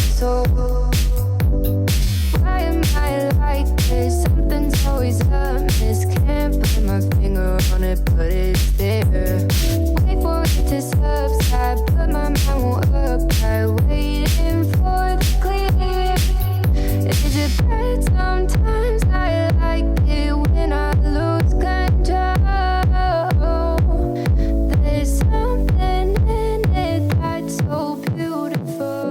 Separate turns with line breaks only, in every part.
soul. Why am I like this? Something's always amiss. Can't put my finger on it, but it's there. Wait for it to subside, but my mind won't apply. Waiting for the clear. Is it bad? Sometimes I like it when I lose control. There's something in it that's so beautiful.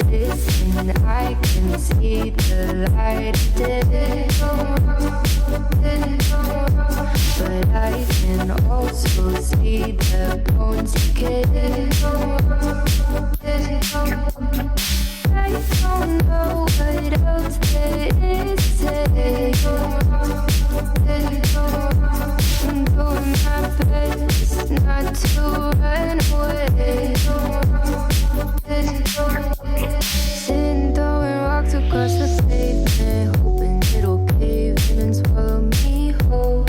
Listen, I can see the light today, but I can also see the bones decay. I don't know what else there is to say. I'm doing my best not to run away. Sitting throwing rocks across the pavement, hoping it'll cave in and swallow me whole.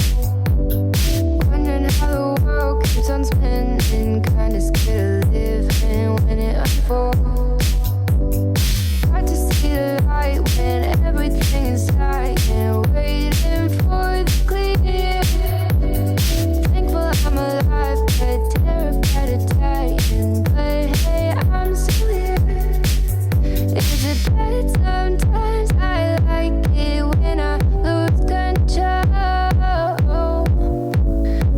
Wondering how the world keeps on spinning, kinda scared of living when it unfolds. Hard to see the light when everything is dying, waiting for the clear. Thankful I'm alive, but terrified of dying. But hey, I'm still here. Is it bad? Sometimes I like it when I lose control.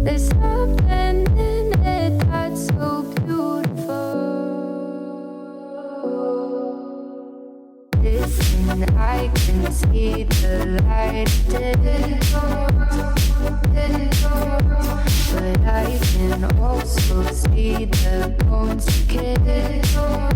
There's something in it that's so beautiful. Listen, I can see the light today, but I can also see the bones decay.